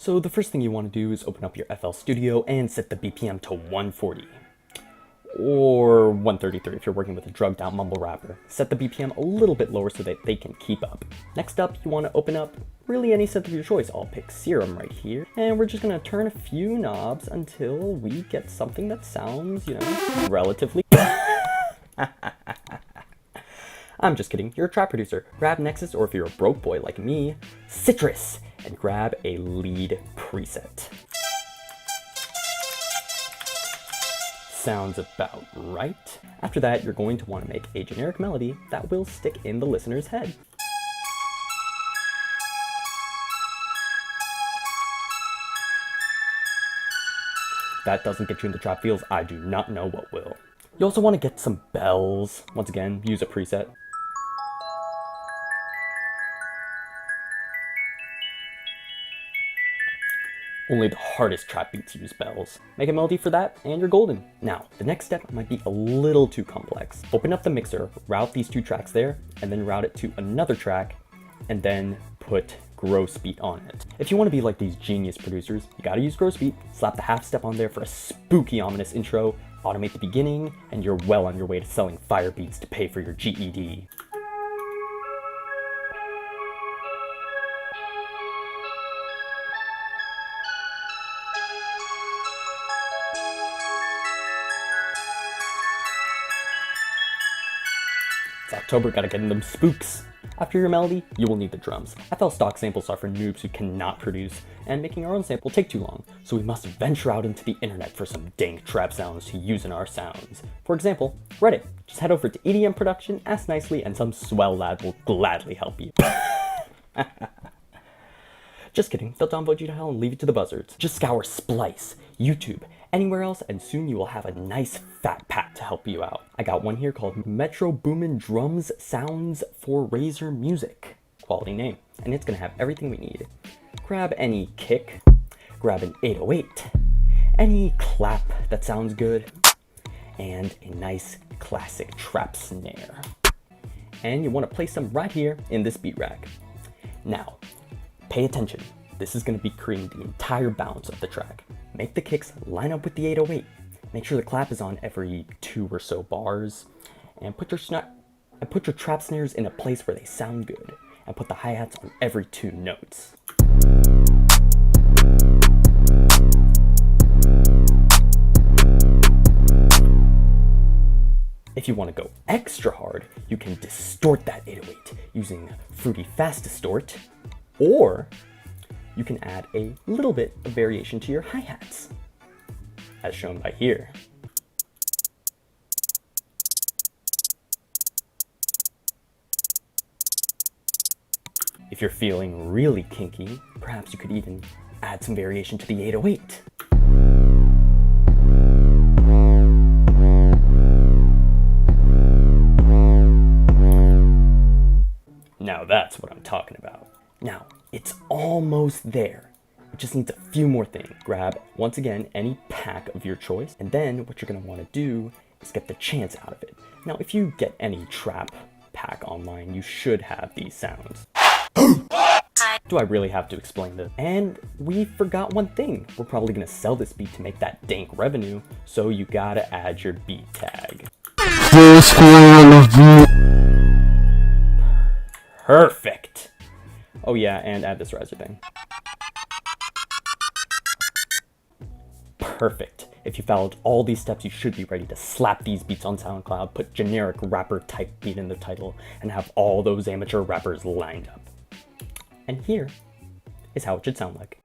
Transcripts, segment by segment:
So the first thing you want to do is open up your FL Studio and set the BPM to 140. Or 133 if you're working with a drugged out mumble rapper. Set the BPM a little bit lower so that they can keep up. Next up, you want to open up really any synth of your choice. I'll pick Serum right here. And we're just going to turn a few knobs until we get something that sounds, relatively... I'm just kidding, you're a trap producer. Grab Nexus, or if you're a broke boy like me, Citrus, and grab a lead preset. Sounds about right. After that, you're going to want to make a generic melody that will stick in the listener's head. If that doesn't get you into trap feels, I do not know what will. You also want to get some bells. Once again, use a preset. Only the hardest trap beats use bells. Make a melody for that, and you're golden. Now, the next step might be a little too complex. Open up the mixer, route these two tracks there, and then route it to another track, and then put gross beat on it. If you want to be like these genius producers, you gotta use gross beat, slap the half step on there for a spooky, ominous intro, automate the beginning, and you're well on your way to selling fire beats to pay for your GED. It's October, gotta get in them spooks. After your melody, you will need the drums. FL stock samples are for noobs who cannot produce, and making our own sample will take too long, so we must venture out into the internet for some dank trap sounds to use in our sounds. For example, Reddit. Just head over to EDM production, ask nicely, and some swell lad will gladly help you. Just kidding, they'll downvote you to hell and leave it to the buzzards. Just scour Splice, YouTube, anywhere else, and soon you will have a nice fat pack to help you out. I got one here called Metro Boomin Drums Sounds for Razor Music. Quality name. And it's gonna have everything we need. Grab any kick, grab an 808, any clap that sounds good, and a nice classic trap snare. And you wanna place them right here in this beat rack. Now, pay attention. This is gonna be creating the entire bounce of the track. Make the kicks line up with the 808. Make sure the clap is on every 2 or so bars. And put your trap snares in a place where they sound good. And put the hi-hats on every 2 notes. If you want to go extra hard, you can distort that 808 using Fruity Fast Distort, or you can add a little bit of variation to your hi-hats, as shown by here. If you're feeling really kinky, perhaps you could even add some variation to the 808. Now that's what I'm talking about. Now, it's almost there. It just needs a few more things. Grab, once again, any pack of your choice, and then what you're gonna wanna do is get the chants out of it. Now, if you get any trap pack online, you should have these sounds. Do I really have to explain this? And we forgot one thing. We're probably gonna sell this beat to make that dank revenue, so you gotta add your beat tag. Perfect. Oh yeah, and add this riser thing. Perfect. If you followed all these steps, you should be ready to slap these beats on SoundCloud, put generic rapper type beat in the title, and have all those amateur rappers lined up. And here is how it should sound like.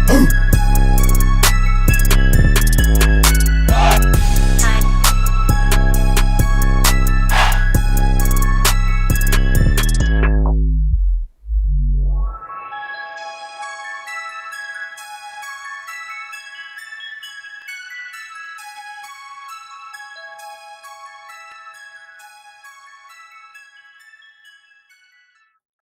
Oh.